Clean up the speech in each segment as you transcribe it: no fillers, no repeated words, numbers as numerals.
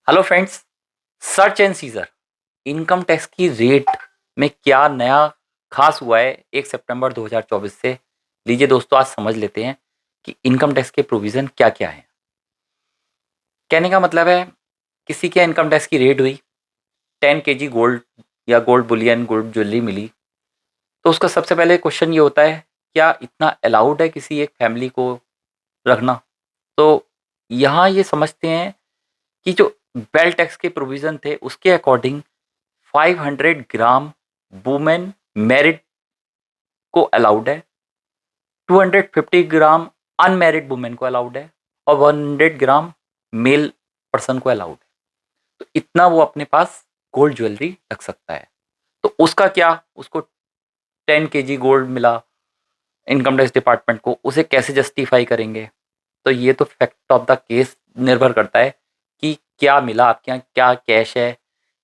Hello friends. Search and seizure income tax की rate में क्या नया खास हुआ है 1 सितंबर 2024 से। लीजिए दोस्तों, आज समझ लेते हैं कि इनकम टैक्स के प्रोविज़न क्या क्या हैं। कहने का मतलब है, किसी के इनकम टैक्स की रेट हुई, 10 केजी गोल्ड या गोल्ड बुलियन गोल्ड ज्वेलरी मिली, तो उसका सबसे पहले क्वेश्चन ये होता है, क्या इतना अलाउड है किसी एक फैमिली को रखना। तो यहाँ ये समझते हैं कि जो वेल्थ टैक्स के प्रोविज़न थे उसके अकॉर्डिंग 500 ग्राम वुमेन मैरिड को अलाउड है, 250 ग्राम अनमैरिड वुमेन को अलाउड है और 100 ग्राम मेल पर्सन को अलाउड है। तो इतना वो अपने पास गोल्ड ज्वेलरी रख सकता है। तो उसका क्या, उसको 10 केजी गोल्ड मिला, इनकम टैक्स डिपार्टमेंट को उसे कैसे जस्टिफाई करेंगे। तो ये तो फैक्ट ऑफ द केस निर्भर करता है कि क्या मिला आपके यहाँ, क्या कैश है,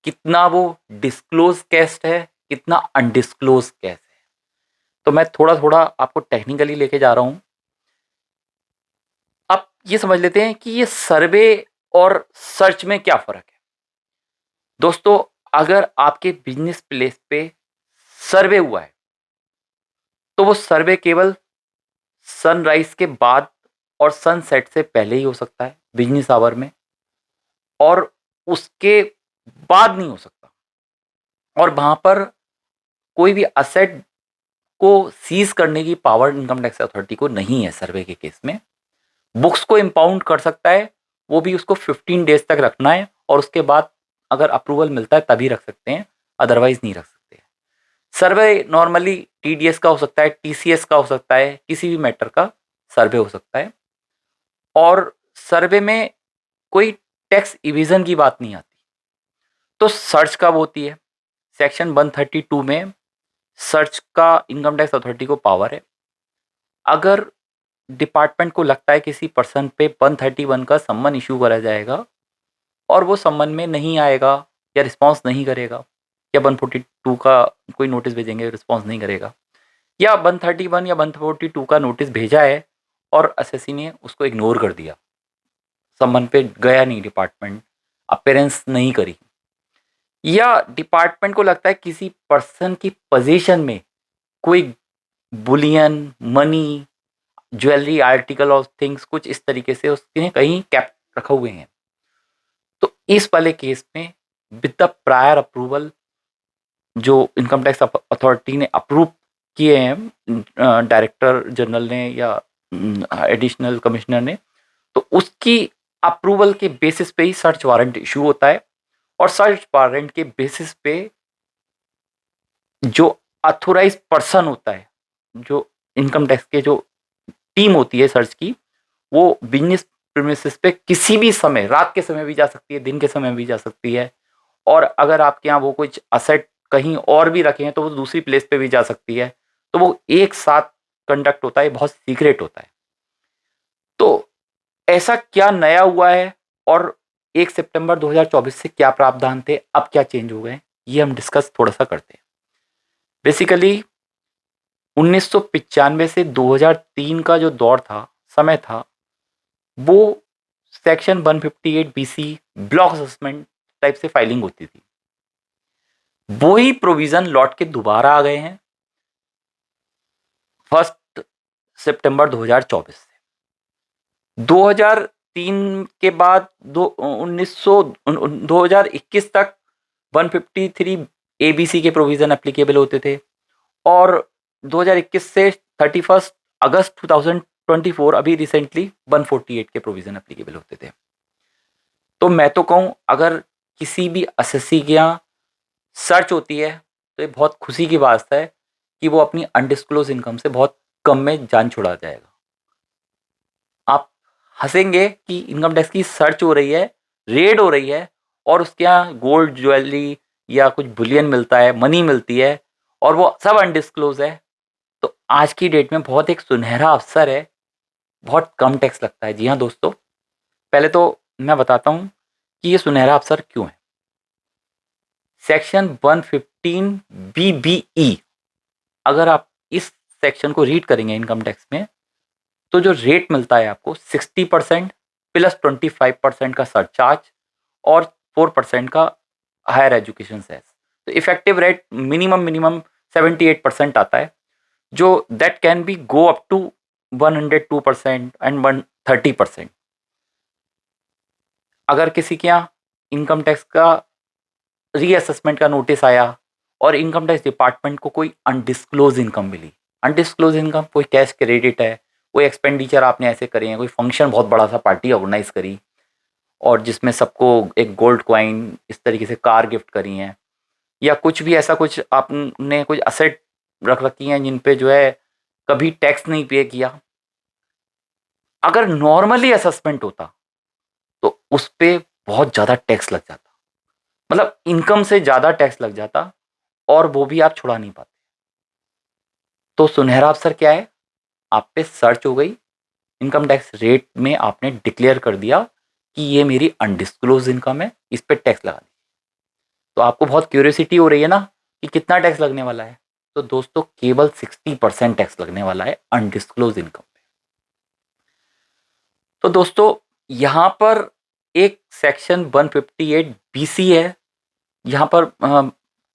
कितना वो डिस्क्लोज कैश है, कितना अनडिस्क्लोज कैश है। तो मैं थोड़ा थोड़ा आपको टेक्निकली लेके जा रहा हूँ। अब ये समझ लेते हैं कि ये सर्वे और सर्च में क्या फ़र्क है। दोस्तों, अगर आपके बिजनेस प्लेस पे सर्वे हुआ है तो वो सर्वे केवल सनराइज के बाद और सनसेट से पहले ही हो सकता है बिजनेस आवर में, और उसके बाद नहीं हो सकता। और वहाँ पर कोई भी असेट को सीज करने की पावर इनकम टैक्स अथॉरिटी को नहीं है। सर्वे के केस में बुक्स को इम्पाउंड कर सकता है, वो भी उसको 15 डेज तक रखना है और उसके बाद अगर अप्रूवल मिलता है तभी रख सकते हैं, अदरवाइज नहीं रख सकते। सर्वे नॉर्मली टीडीएस का हो सकता है, टीसीएस का हो सकता है, किसी भी मैटर का सर्वे हो सकता है। और सर्वे में कोई टैक्स इविजन की बात नहीं आती। तो सर्च कब होती है? सेक्शन 132 में सर्च का इनकम टैक्स अथॉरिटी को पावर है। अगर डिपार्टमेंट को लगता है किसी पर्सन पे 131 का सम्मन इशू करा जाएगा और वो सम्मन में नहीं आएगा या रिस्पांस नहीं करेगा, या 142 का कोई नोटिस भेजेंगे रिस्पांस नहीं करेगा, या 131 या 142 का नोटिस भेजा है और एसएससी ने उसको इग्नोर कर दिया, सम्मन पे गया नहीं डिपार्टमेंट, अपेयरेंस नहीं करी, या डिपार्टमेंट को लगता है किसी पर्सन की पोजीशन में कोई Boolean money jewellery article of things कुछ इस तरीके से उसने कहीं कैप रखे हुए हैं, तो इस वाले केस में विद द प्रायर अप्रूवल जो इनकम टैक्स अथॉरिटी ने अप्रूव किए हैं, डायरेक्टर जनरल ने या एडिशनल कमिश्नर ने, तो उसकी अप्रूवल के बेसिस पे ही सर्च वारंट इशू होता है। और सर्च वारंट के बेसिस पे जो अथोराइज पर्सन होता है, जो इनकम टैक्स के जो टीम होती है सर्च की, वो बिजनेस प्रीमिसेस पे किसी भी समय, रात के समय भी जा सकती है, दिन के समय भी जा सकती है। और अगर आपके यहाँ वो कुछ असेट कहीं और भी रखे हैं तो वो दूसरी प्लेस पे भी जा सकती है। तो वो एक साथ कंडक्ट होता है, बहुत सीक्रेट होता है। तो ऐसा क्या नया हुआ है और 1 सितंबर 2024 से क्या प्रावधान थे, अब क्या चेंज हो गए, ये हम डिस्कस थोड़ा सा करते हैं। बेसिकली 1995 से 2003 का जो दौर था, समय था, वो section 158 BC block assessment type से फाइलिंग होती थी। वो ही प्रोविजन लौट के दोबारा आ गए हैं 1 सितंबर 2024 से। 2003 के बाद 2021 तक 153 एबीसी के प्रोविजन एप्लीकेबल होते थे, और 2021 से 31 अगस्त 2024 अभी रिसेंटली 148 के प्रोविजन एप्लीकेबल होते थे। तो मैं तो कहूँ, अगर किसी भी एसएससी के यहाँ सर्च होती है तो ये बहुत खुशी की बात है कि वो अपनी अनडिस्क्लोज इनकम से बहुत कम में जान छुड़ा जाएगा। आप हंसेंगे कि इनकम टैक्स की सर्च हो रही है, रेड हो रही है, और उसके यहाँ गोल्ड ज्वेलरी या कुछ बुलियन मिलता है, मनी मिलती है, और वो सब अनडिस्क्लोज है। तो आज की डेट में बहुत एक सुनहरा अवसर है, बहुत कम टैक्स लगता है। जी हाँ दोस्तों, पहले तो मैं बताता हूँ कि ये सुनहरा अवसर क्यों है। सेक्शन 115 बीबीई, अगर आप इस सेक्शन को रीड करेंगे इनकम टैक्स में, तो जो रेट मिलता है आपको 60% प्लस 25% का सरचार्ज और 4% का हायर एजुकेशन सेस। तो इफेक्टिव रेट मिनिमम 78% आता है, जो that can be go up to 102% and 130%। अगर किसी के यहाँ इनकम टैक्स का रीअसेसमेंट का नोटिस आया और इनकम टैक्स डिपार्टमेंट को कोई अनडिस्क्लोज इनकम मिली, अनडिस्क्लोज इनकम कोई कैश क्रेडिट है, कोई एक्सपेंडिचर आपने ऐसे करे हैं, कोई फंक्शन बहुत बड़ा सा पार्टी ऑर्गेनाइज करी और जिसमें सबको एक गोल्ड कॉइन इस तरीके से कार गिफ्ट करी हैं, या कुछ भी ऐसा कुछ आपने कुछ असेट रख रखी हैं जिन पे जो है कभी टैक्स नहीं पे किया, अगर नॉर्मली असेसमेंट होता तो उस पे बहुत ज़्यादा टैक्स लग जाता, मतलब इनकम से ज़्यादा टैक्स लग जाता और वो भी आप छुड़ा नहीं पाते। तो सुनहरा अवसर क्या है, आप पे सर्च हो गई, इनकम टैक्स रेट में आपने डिक्लेयर कर दिया कि ये मेरी अनडिस्क्लोज इनकम है, इस पे टैक्स लगा दिया। तो आपको बहुत क्यूरियोसिटी हो रही है ना कि कितना टैक्स लगने वाला है। तो दोस्तों केवल 60% टैक्स लगने वाला है अनडिस्क्लोज इनकम पे। तो दोस्तों यहाँ पर एक सेक्शन 158 BC है, यहाँ पर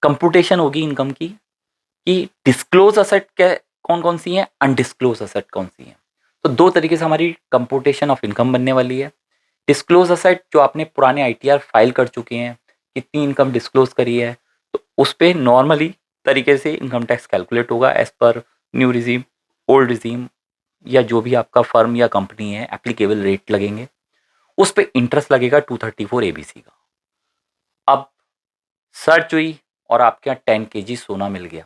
कंप्यूटेशन होगी इनकम की कि डिस्क्लोज असेट क्या कौन कौन सी हैं, अनडिस्क्लोज असेट कौन सी हैं। तो दो तरीके से हमारी कंप्यूटेशन ऑफ इनकम बनने वाली है। डिस्क्लोज असेट जो आपने पुराने ITR फाइल कर चुके हैं, कितनी इनकम डिस्क्लोज करी है, तो उस पर नॉर्मली तरीके से इनकम टैक्स कैलकुलेट होगा as per new regime, old regime, या जो भी आपका फर्म या कंपनी है एप्लीकेबल रेट लगेंगे, उस पर इंटरेस्ट लगेगा 234 ABC का। अब सर्च हुई और आपके यहाँ 10 kg सोना मिल गया,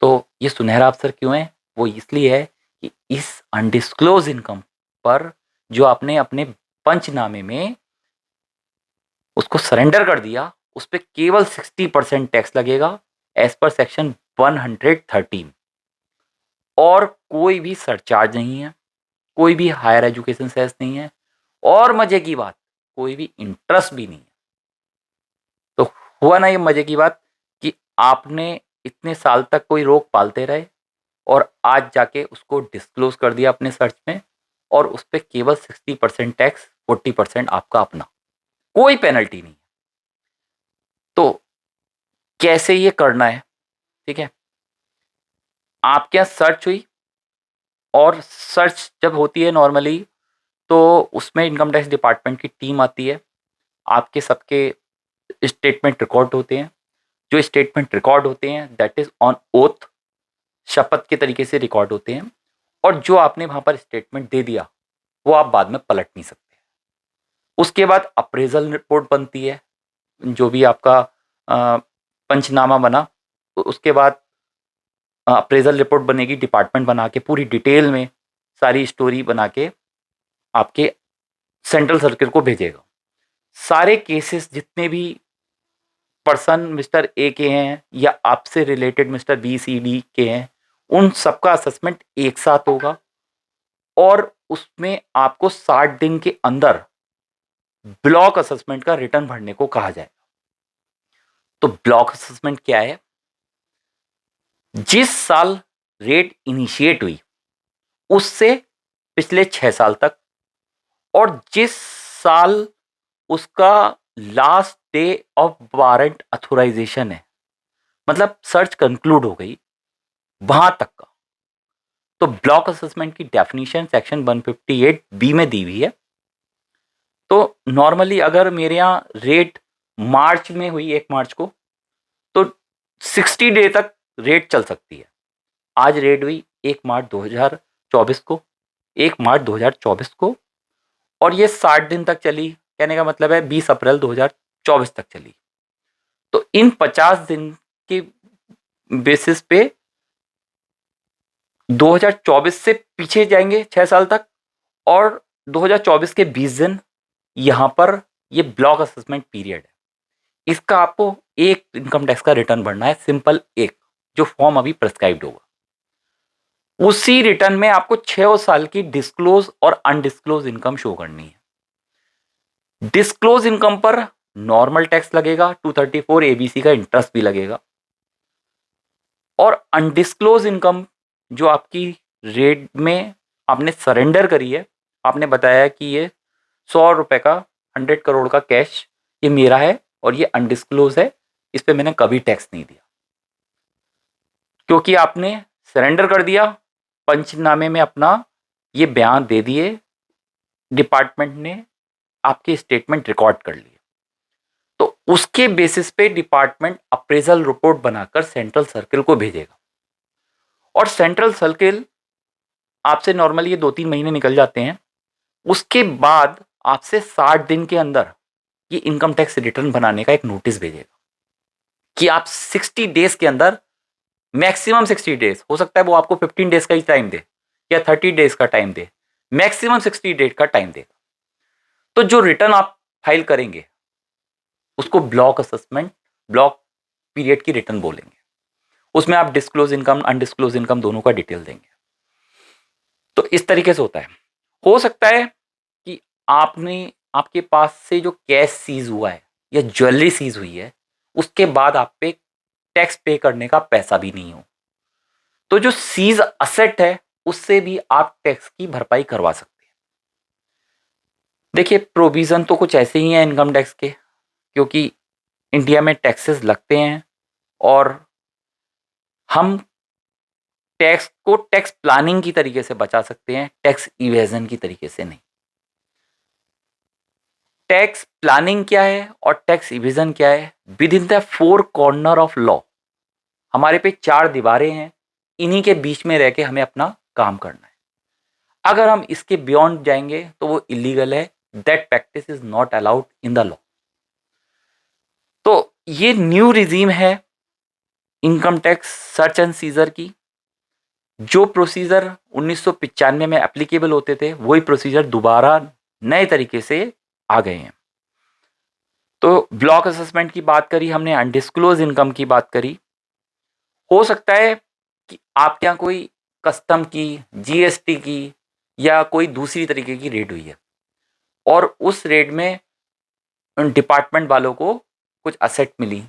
तो ये सुनहरा अवसर क्यों है, वो इसलिए है कि इस अनडिस्क्लोज इनकम पर जो आपने अपने पंचनामे में उसको सरेंडर कर दिया, उस पर केवल 60% टैक्स लगेगा एज पर सेक्शन 113, और कोई भी सरचार्ज नहीं है, कोई भी हायर एजुकेशन सेस नहीं है, और मजे की बात कोई भी इंटरेस्ट भी नहीं है। तो हुआ ना ये मजे की बात कि आपने इतने साल तक कोई रोक पालते रहे और आज जाके उसको डिस्क्लोज कर दिया अपने सर्च में, और उस पर केवल 60% टैक्स, 40% आपका अपना, कोई पेनल्टी नहीं। तो कैसे ये करना है, ठीक है, आपके यहाँ सर्च हुई, और सर्च जब होती है नॉर्मली तो उसमें इनकम टैक्स डिपार्टमेंट की टीम आती है, आपके सबके स्टेटमेंट रिकॉर्ड होते हैं, जो स्टेटमेंट रिकॉर्ड होते हैं दैट इज ऑन ओथ, शपथ के तरीके से रिकॉर्ड होते हैं, और जो आपने वहां पर स्टेटमेंट दे दिया वो आप बाद में पलट नहीं सकते। उसके बाद अप्रेजल रिपोर्ट बनती है, जो भी आपका पंचनामा बना, तो उसके बाद अप्रेजल रिपोर्ट बनेगी, डिपार्टमेंट बना के पूरी डिटेल में सारी स्टोरी बना के आपके सेंट्रल सर्किल को भेजेगा। सारे केसेस जितने भी पर्सन मिस्टर ए के हैं या आपसे रिलेटेड मिस्टर BCD के हैं, उन सबका असेसमेंट एक साथ होगा, और उसमें आपको 60 दिन के अंदर ब्लॉक असेसमेंट का रिटर्न भरने को कहा जाएगा। तो ब्लॉक असेसमेंट क्या है, जिस साल रेट इनिशिएट हुई उससे पिछले 6 साल तक, और जिस साल उसका last day of warrant authorisation है, मतलब सर्च कंक्लूड हो गई, वहां तक का। तो ब्लॉक असेसमेंट की डेफिनेशन सेक्शन 158B में दी हुई है। तो नॉर्मली अगर मेरे यहाँ रेट मार्च में हुई 1 मार्च को, तो 60 डे तक रेट चल सकती है। आज रेट हुई 1 मार्च 2024 को, 1 मार्च 2024 को, और ये 60 दिन तक चली, कहने का मतलब है 20 अप्रैल 2024 तक चली। तो इन 50 दिन के बेसिस पे 2024 से पीछे जाएंगे 6 साल तक, और 2024 के 20 दिन यहाँ पर ये ब्लॉक असेसमेंट पीरियड है। इसका आपको एक इनकम टैक्स का रिटर्न भरना है, सिंपल एक, जो फॉर्म अभी प्रेस्क्राइब्ड होगा। उसी रिटर्न में आपको 6 साल की डिस्क्लोज और अनडिस्क्लोज इनकम शो करनी है। डिस्क्लोज इनकम पर नॉर्मल टैक्स लगेगा, 234 ABC का इंटरेस्ट भी लगेगा, और अनडिस्क्लोज इनकम जो आपकी रेट में आपने सरेंडर करी है, आपने बताया कि ये 100 रुपए का 100 करोड़ का कैश ये मेरा है और ये अनडिस्क्लोज है, इस पे मैंने कभी टैक्स नहीं दिया, क्योंकि आपने सरेंडर कर दिया, पंचनामे में अपना ये बयान दे दिए, डिपार्टमेंट ने आपके स्टेटमेंट रिकॉर्ड कर लिए, तो उसके बेसिस पे डिपार्टमेंट अप्रेजल रिपोर्ट बनाकर सेंट्रल सर्किल को भेजेगा और सेंट्रल सर्किल आपसे नॉर्मली ये 2-3 महीने निकल जाते हैं, उसके बाद आपसे 60 दिन के अंदर ये इनकम टैक्स रिटर्न बनाने का एक नोटिस भेजेगा कि आप 60 डेज के अंदर, मैक्सिमम 60 डेज, हो सकता है वो आपको 15 डेज का ही टाइम दे या 30 डेज का टाइम दे, मैक्सिमम 60 डेज का टाइम देगा। तो जो रिटर्न आप फाइल करेंगे उसको ब्लॉक असेसमेंट, ब्लॉक पीरियड की रिटर्न बोलेंगे। उसमें आप डिस्क्लोज इनकम, अनडिस्क्लोज इनकम दोनों का डिटेल देंगे। तो इस तरीके से होता है। हो सकता है कि आपके पास से जो कैश सीज हुआ है या ज्वेलरी सीज हुई है उसके बाद आप पे टैक्स पे करने का पैसा भी नहीं हो, तो जो सीज असेट है उससे भी आप टैक्स की भरपाई करवा सकते हैं। देखिए, प्रोविजन तो कुछ ऐसे ही हैं इनकम टैक्स के, क्योंकि इंडिया में टैक्सेस लगते हैं और हम टैक्स को टैक्स प्लानिंग की तरीके से बचा सकते हैं, टैक्स इवेजन की तरीके से नहीं। टैक्स प्लानिंग क्या है और टैक्स इवेजन क्या है? With in the 4 corner of law, हमारे पे 4 दीवारें हैं, इन्हीं के बीच में रह के हमें अपना काम करना है। अगर हम इसके बियॉन्ड जाएंगे तो वो इलीगल है, that practice is not allowed in the law. तो ये न्यू रिजीम है income tax search and seizure की। जो प्रोसीजर 1995 में एप्लीकेबल होते थे वही प्रोसीजर दोबारा नए तरीके से आ गए हैं। तो ब्लॉक असेसमेंट की बात करी हमने, अनडिस्क्लोज इनकम की बात करी। हो सकता है कि आपके यहाँ कोई कस्टम की, जीएसटी की या कोई दूसरी तरीके की रेड हुई है और उस रेड में डिपार्टमेंट वालों को कुछ असेट मिली,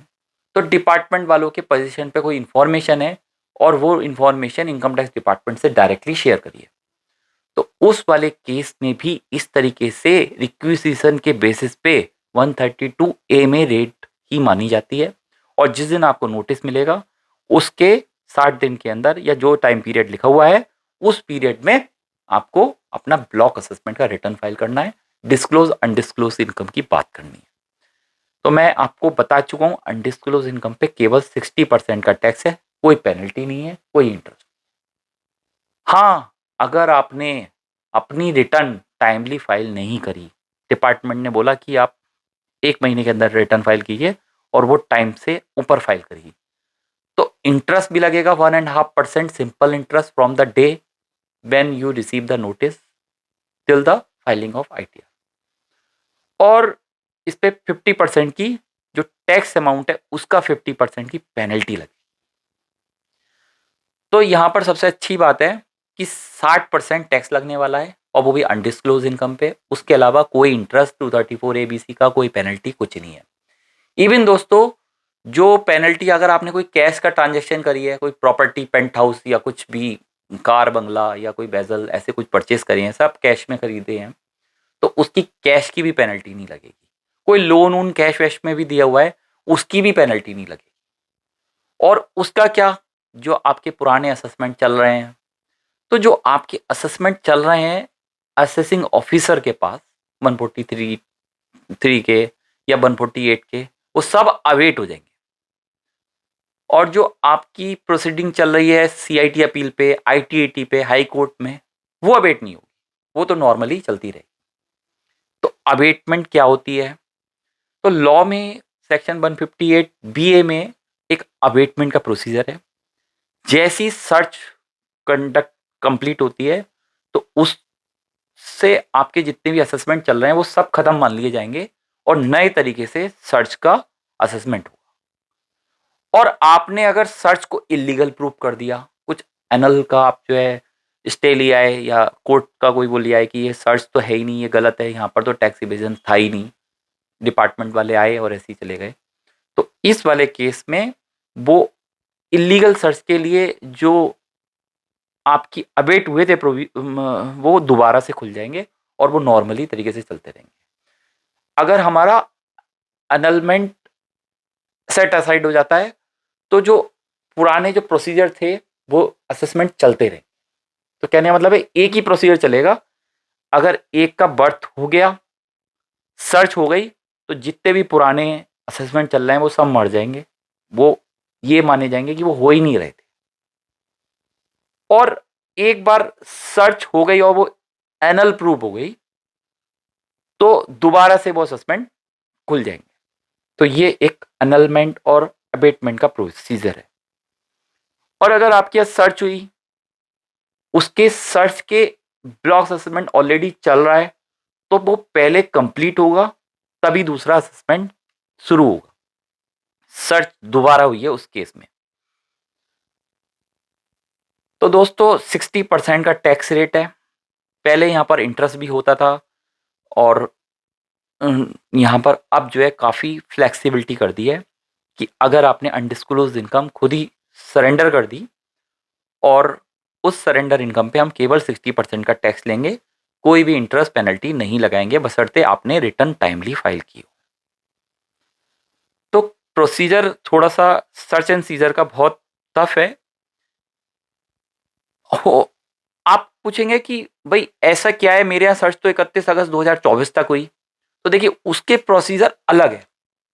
तो डिपार्टमेंट वालों के पोजीशन पे कोई इंफॉर्मेशन है और वो इंफॉर्मेशन इनकम टैक्स डिपार्टमेंट से डायरेक्टली शेयर करिए, तो उस वाले केस में भी इस तरीके से रिक्विजिशन के बेसिस पे 132 ए में रेट ही मानी जाती है और जिस दिन आपको नोटिस मिलेगा उसके 60 दिन के अंदर या जो टाइम पीरियड लिखा हुआ है उस पीरियड में आपको अपना ब्लॉक असेसमेंट का रिटर्न फाइल करना है, डिस्क्लोज अनडिस्क्लोज इनकम की बात करनी है। तो मैं आपको बता चुका हूँ अनडिस्क्लोज इनकम पे केवल 60% का टैक्स है, कोई पेनल्टी नहीं है, कोई इंटरेस्ट। हाँ, अगर आपने अपनी रिटर्न टाइमली फाइल नहीं करी, डिपार्टमेंट ने बोला कि आप 1 महीने के अंदर रिटर्न फाइल कीजिए और वो टाइम से ऊपर फाइल करिए, तो इंटरेस्ट भी लगेगा 1.5% simple interest from the day when you receive the notice till the filing of ITR. और इस पे 50% की जो टैक्स अमाउंट है उसका 50% की पेनल्टी लगी। तो यहाँ पर सबसे अच्छी बात है कि 60% टैक्स लगने वाला है और वो भी अनडिस्क्लोज इनकम पे। उसके अलावा कोई इंटरेस्ट 234 एबीसी का कोई पेनल्टी कुछ नहीं है। इवन दोस्तों, जो पेनल्टी अगर आपने कोई कैश का ट्रांजैक्शन करी है, कोई प्रॉपर्टी, पेंट हाउस या कुछ भी कार बंगला या कोई बेजल ऐसे कुछ परचेस करे हैं, सब कैश में खरीदे हैं, तो उसकी कैश की भी पेनल्टी नहीं लगेगी। कोई लोन उन कैश वैश में भी दिया हुआ है उसकी भी पेनल्टी नहीं लगेगी। और उसका क्या, जो आपके पुराने असेसमेंट चल रहे हैं, तो जो आपके असेसमेंट चल रहे हैं असेसिंग ऑफिसर के पास 143 के या 148 के, वो सब अवेट हो जाएंगे। और जो आपकी प्रोसीडिंग चल रही है सीआईटी अपील पे, आईटीएटी पे, हाई कोर्ट में, वो अवेट नहीं होगी, वो तो नॉर्मली चलती रहेगी। तो अवेटमेंट क्या होती है? तो लॉ में सेक्शन 158 बीए में एक अवेटमेंट का प्रोसीजर है। जैसी सर्च कंडक्ट कंप्लीट होती है तो उससे आपके जितने भी असेसमेंट चल रहे हैं वो सब खत्म मान लिए जाएंगे और नए तरीके से सर्च का असेसमेंट होगा। और आपने अगर सर्च को इलीगल प्रूव कर दिया, कुछ एनल का आप जो है स्टे लिया है या कोर्ट का कोई वो लिया है कि ये सर्च तो है ही नहीं, ये गलत है, यहाँ पर तो टैक्स इवेजन था ही नहीं, डिपार्टमेंट वाले आए और ऐसे ही चले गए, तो इस वाले केस में वो इलीगल सर्च के लिए जो आपकी अवेट हुए थे वो दोबारा से खुल जाएंगे और वो नॉर्मली तरीके से चलते रहेंगे। अगर हमारा अनलमेंट सेट असाइड हो जाता है तो जो पुराने जो प्रोसीजर थे वो असेसमेंट चलते रहे। तो कहने का मतलब है एक ही प्रोसीजर चलेगा। अगर एक का बर्थ हो गया, सर्च हो गई, तो जितने भी पुराने असेसमेंट चल रहे हैं वो सब मर जाएंगे, वो ये माने जाएंगे कि वो हो ही नहीं रहे थे। और एक बार सर्च हो गई और वो एनल प्रूव हो गई तो दोबारा से वो असेसमेंट खुल जाएंगे। तो ये एक अनलमेंट और अबेटमेंट का प्रोसीजर है। और अगर आपके यहाँ सर्च हुई, उसके सर्च के ब्लॉक असेसमेंट ऑलरेडी चल रहा है, तो वो पहले कंप्लीट होगा तभी दूसरा असेसमेंट शुरू होगा। सर्च दोबारा हुई है उस केस में। तो दोस्तों 60% का टैक्स रेट है। पहले यहाँ पर इंटरेस्ट भी होता था और यहाँ पर अब जो है काफ़ी फ्लेक्सिबिलिटी कर दी है कि अगर आपने अनडिस्क्लोज इनकम खुद ही सरेंडर कर दी और उस सरेंडर इनकम पे हम केवल 60% का टैक्स लेंगे, कोई भी इंटरेस्ट पेनल्टी नहीं लगाएंगे बशर्ते आपने रिटर्न टाइमली फाइल की हो। तो प्रोसीजर थोड़ा सा सर्च एंड सीजर का बहुत टफ है। हो, आप पूछेंगे कि भाई ऐसा क्या है, मेरे यहाँ सर्च तो 31 अगस्त 2024 तक हुई। तो देखिए उसके प्रोसीजर अलग है,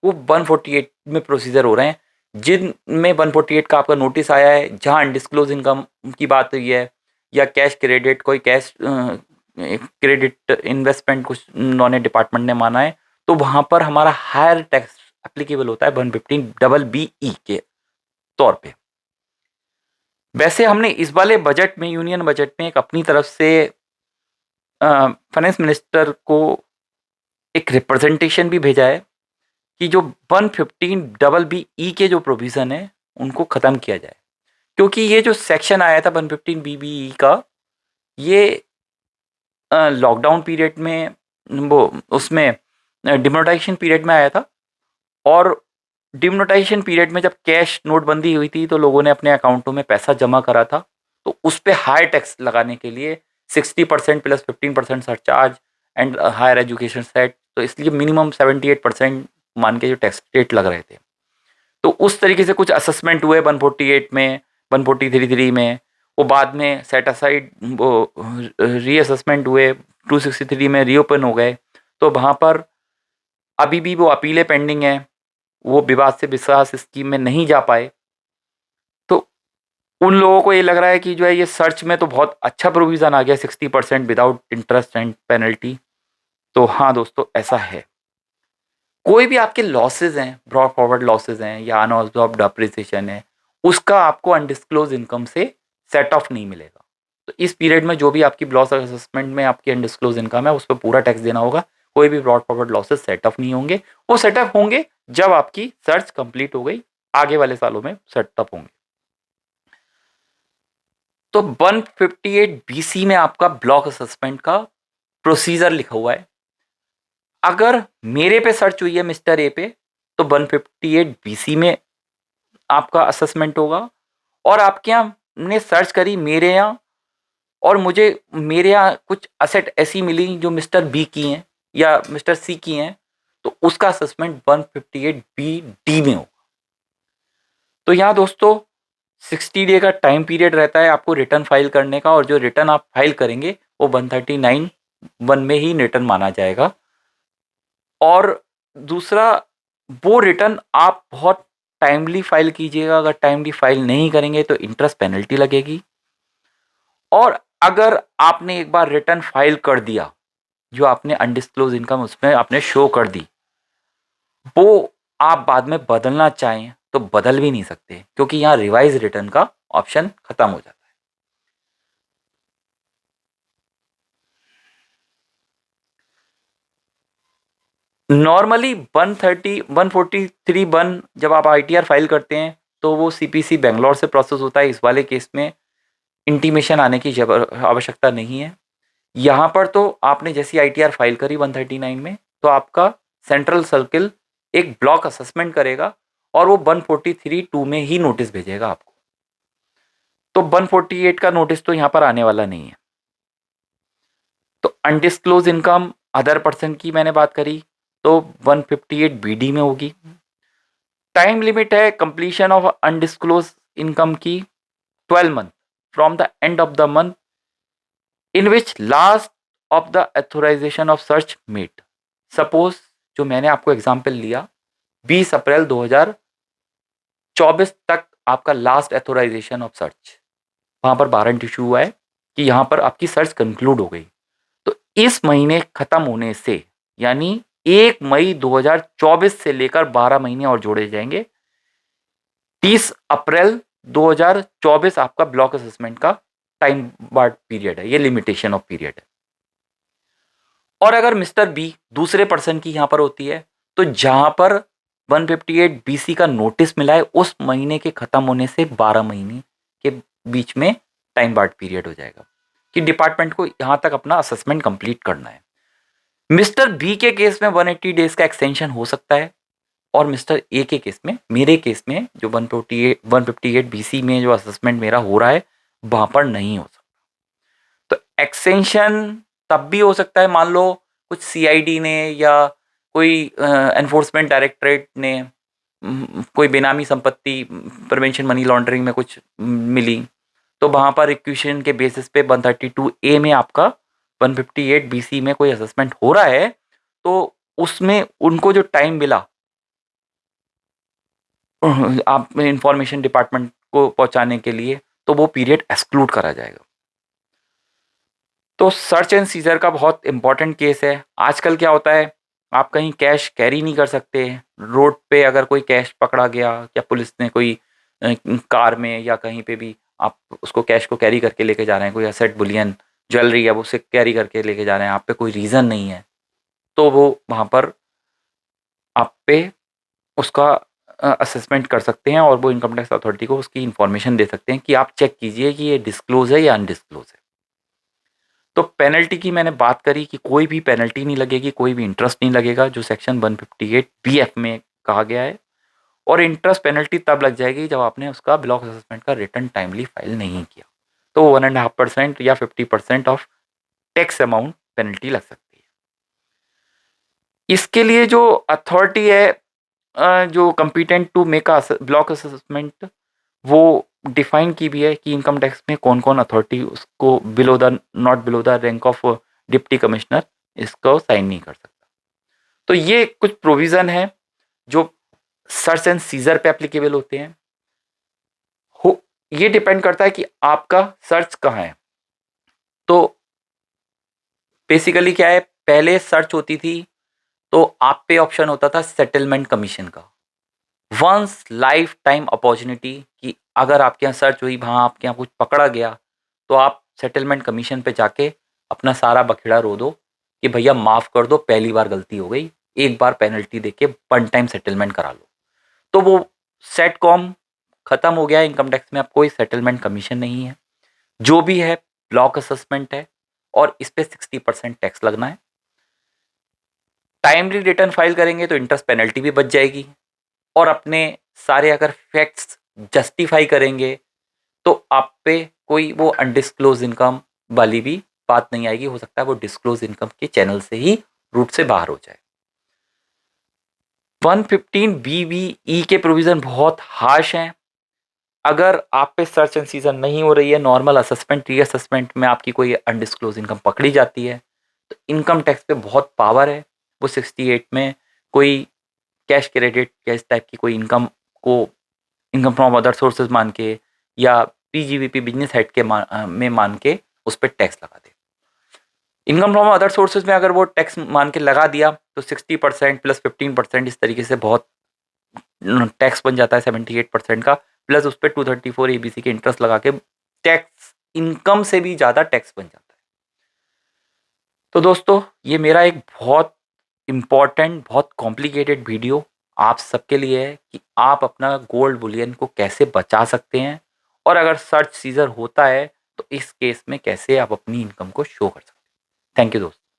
वो 148 में प्रोसीजर हो रहे हैं, जिनमें 148 का आपका नोटिस आया है जहां अनडिस्क्लोज इनकम की बात हुई है या कैश क्रेडिट, कोई कैश क्रेडिट इन्वेस्टमेंट कुछ उन्होंने डिपार्टमेंट ने माना है, तो वहां पर हमारा हायर टैक्स एप्लीकेबल होता है 115 BBE के तौर पे। वैसे हमने इस वाले बजट में, यूनियन बजट में, एक अपनी तरफ से फाइनेंस मिनिस्टर को एक रिप्रेजेंटेशन भी भेजा है कि जो 115BBE के जो प्रोविज़न है उनको ख़त्म किया जाए। क्योंकि ये जो सेक्शन आया था 115BBE का, ये लॉकडाउन पीरियड में, वो उसमें डिमोनेटाइजेशन पीरियड में आया था। और डिमोनेटाइजेशन पीरियड में जब कैश नोटबंदी हुई थी तो लोगों ने अपने अकाउंटों में पैसा जमा करा था, तो उस पर हायर टैक्स लगाने के लिए 60% plus 15% surcharge and higher education cess, तो इसलिए मिनिमम 78% मान के जो टैक्स रेट लग रहे थे। तो उस तरीके से कुछ असेसमेंट हुए 148 में, 143 में, वो बाद में सेट असाइड, वो रीअसेसमेंट हुए 263 में, रीओपन हो गए। तो वहाँ पर अभी भी वो अपीलें पेंडिंग हैं, वो विवाद से विश्वास स्कीम में नहीं जा पाए। तो उन लोगों को ये लग रहा है कि जो है ये सर्च में तो बहुत अच्छा प्रोविज़न आ गया 60% विदाउट इंटरेस्ट एंड पेनल्टी। तो हाँ दोस्तों, ऐसा है। कोई भी आपके लॉसेज हैं, ब्रॉड फॉरवर्ड लॉसेज हैं या अनऑब्जॉर्ब्ड अप्रिसिएशन है, उसका आपको अनडिस्क्लोज इनकम से सेट ऑफ नहीं मिलेगा। तो इस पीरियड में जो भी आपकी लॉस असेसमेंट में आपकी अनडिस्क्लोज इनकम है उस पर पूरा टैक्स देना होगा। कोई भी brought forward losses set of नहीं होंगे। वो सेटअप होंगे जब आपकी सर्च कंप्लीट हो गई, आगे वाले सालों में सेटअप होंगे। तो 158BC में आपका ब्लॉक असेसमेंट का प्रोसीजर लिखा हुआ है। अगर मेरे पे सर्च हुई है मिस्टर ए पे, तो 158BC में आपका असेसमेंट होगा। और आपके यहाँ ने सर्च करी मेरे यहाँ, और मुझे मेरे यहाँ कुछ असेट ऐसी मिली जो मिस्टर बी की हैं या मिस्टर सी की हैं, तो उसका असेसमेंट 158BD में होगा। तो यहाँ दोस्तों 60 डे का टाइम पीरियड रहता है आपको रिटर्न फाइल करने का, और जो रिटर्न आप फाइल करेंगे वो 139(1) में ही रिटर्न माना जाएगा। और दूसरा, वो रिटर्न आप बहुत टाइमली फाइल कीजिएगा। अगर टाइमली फाइल नहीं करेंगे तो इंटरेस्ट पेनल्टी लगेगी। और अगर आपने एक बार रिटर्न फाइल कर दिया, जो आपने अनडिस्क्लोज इनकम उसमें आपने शो कर दी, वो आप बाद में बदलना चाहें तो बदल भी नहीं सकते, क्योंकि यहाँ रिवाइज रिटर्न का ऑप्शन खत्म हो जाता है। नॉर्मली 143(1) जब आप ITR फाइल करते हैं तो वो CPC बेंगलोर से प्रोसेस होता है। इस वाले केस में इंटीमेशन आने की आवश्यकता नहीं है। यहाँ पर तो आपने जैसी ITR फाइल करी 139 में, तो आपका सेंट्रल सर्किल एक ब्लॉक असेसमेंट करेगा और वो 143(2) में ही नोटिस भेजेगा आपको। तो 148 का नोटिस तो यहाँ पर आने वाला नहीं है। तो अनडिस्क्लोज इनकम, अदर पर्सन की मैंने बात करी, तो 158 बीडी में होगी। टाइम लिमिट है कंप्लीशन ऑफ अनडिस्क्लोज इनकम की 12 month from the end of the month in which last of the authorisation of search met. Suppose जो मैंने आपको एग्जाम्पल लिया 20 अप्रैल 2024 तक आपका लास्ट अथोराइजेशन ऑफ सर्च, वहां पर वारंट इशू हुआ है कि यहां पर आपकी सर्च कंक्लूड हो गई। तो इस महीने खत्म होने से यानी 1 मई 2024 से लेकर 12 महीने और जोड़े जाएंगे। 30 अप्रैल 2024 आपका ब्लॉक असेसमेंट का टाइम बार्ड पीरियड है, ये लिमिटेशन ऑफ पीरियड है। और अगर मिस्टर बी दूसरे पर्सन की यहां पर होती है तो जहां पर 158 बीसी का नोटिस मिला है उस महीने के खत्म होने से 12 महीने के बीच में टाइम बार्ड पीरियड हो जाएगा कि डिपार्टमेंट को यहां तक अपना असेसमेंट कंप्लीट करना है। मिस्टर बी के केस में 180 डेज का एक्सटेंशन हो सकता है और मिस्टर ए के केस में, मेरे केस में जो 158 बीसी में जो असेसमेंट मेरा हो रहा है वहां पर नहीं हो सकता। तो एक्सटेंशन तब भी हो सकता है, मान लो कुछ सीआईडी ने या कोई एनफोर्समेंट डायरेक्टरेट ने कोई बेनामी संपत्ति प्रिवेंशन मनी लॉन्ड्रिंग में कुछ मिली तो वहां पर रिक्वेशन के बेसिस पे 132 ए में आपका 158 बीसी में कोई असेसमेंट हो रहा है तो उसमें उनको जो टाइम मिला आप इंफॉर्मेशन डिपार्टमेंट को पहुंचाने के लिए तो वो पीरियड एक्सक्लूड करा जाएगा। तो सर्च एंड सीजर का बहुत इंपॉर्टेंट केस है। आजकल क्या होता है आप कहीं कैश कैरी नहीं कर सकते, रोड पे अगर कोई कैश पकड़ा गया या पुलिस ने कोई कार में या कहीं पे भी आप उसको कैश को कैरी करके लेके जा रहे हैं, कोई एसेट बुलियन ज्वेलरी है वो उसे कैरी करके लेके जा रहे हैं, आप पे कोई रीज़न नहीं है तो वो वहाँ पर आप पे उसका असेसमेंट कर सकते हैं और वो इनकम टैक्स अथॉरिटी को उसकी इन्फॉर्मेशन दे सकते हैं कि आप चेक कीजिए कि ये डिस्क्लोज है या अनडिस्क्लोज है। तो पेनल्टी की मैंने बात करी कि कोई भी पेनल्टी नहीं लगेगी, कोई भी इंटरेस्ट नहीं लगेगा जो सेक्शन 158 बीएफ में कहा गया है। और इंटरेस्ट पेनल्टी तब लग जाएगी जब आपने उसका ब्लॉक असेसमेंट का रिटर्न टाइमली फाइल नहीं किया, तो 1.5% या 50% ऑफ टैक्स अमाउंट पेनल्टी लग सकती है। इसके लिए जो अथॉरिटी है जो competent to make a block assessment वो डिफाइन की भी है कि इनकम टैक्स में कौन कौन अथॉरिटी उसको below the not below the rank of deputy commissioner इसको साइन नहीं कर सकता। तो ये कुछ प्रोविजन है जो सर्च एंड सीजर पे एप्लीकेबल होते हैं। ये डिपेंड करता है कि आपका सर्च कहाँ है। तो बेसिकली क्या है, पहले सर्च होती थी तो आप पे ऑप्शन होता था सेटलमेंट कमीशन का, वंस लाइफ टाइम अपॉर्चुनिटी कि अगर आपके यहाँ सर्च हुई वहाँ आपके यहाँ कुछ पकड़ा गया तो आप सेटलमेंट कमीशन पे जाके अपना सारा बखेड़ा रो दो कि भैया माफ़ कर दो, पहली बार गलती हो गई, एक बार पेनल्टी देके वन टाइम सेटलमेंट करा लो। तो वो सेट कॉम ख़त्म हो गया, इनकम टैक्स में अब कोई सेटलमेंट कमीशन नहीं है, जो भी है ब्लॉक असेसमेंट है और इस पर 60% टैक्स लगना है। टाइमली रिटर्न फाइल करेंगे तो इंटरेस्ट पेनल्टी भी बच जाएगी और अपने सारे अगर फैक्ट्स जस्टिफाई करेंगे तो आप पे कोई वो अनडिस्क्लोज इनकम वाली भी बात नहीं आएगी, हो सकता है वो डिस्क्लोज इनकम के चैनल से ही रूट से बाहर हो जाए। 115 BBE के प्रोविजन बहुत हार्श हैं। अगर आप पे सर्च एंड सीजन नहीं हो रही है, नॉर्मल असेसमेंट रीअसेसमेंट में आपकी कोई अनडिस्क्लोज इनकम पकड़ी जाती है तो इनकम टैक्स पे बहुत पावर है। वो 68 में कोई कैश क्रेडिट कैश टाइप की कोई इनकम को इनकम फ्रॉम अदर सोर्सेज मान के या पीजीवीपी बिजनेस हेड के में मान के उस पर टैक्स लगा दे। इनकम फ्रॉम अदर सोर्सेज में अगर वो टैक्स मान के लगा दिया तो 60% प्लस 15% इस तरीके से बहुत टैक्स बन जाता है 78% का, प्लस उस पर 234 एबीसी के इंटरेस्ट लगा के टैक्स इनकम से भी ज़्यादा टैक्स बन जाता है। तो दोस्तों ये मेरा एक बहुत इम्पॉर्टेंट बहुत कॉम्प्लिकेटेड वीडियो आप सबके लिए है कि आप अपना गोल्ड बुलियन को कैसे बचा सकते हैं और अगर सर्च सीजर होता है तो इस केस में कैसे आप अपनी इनकम को शो कर सकते हैं। थैंक यू दोस्तों।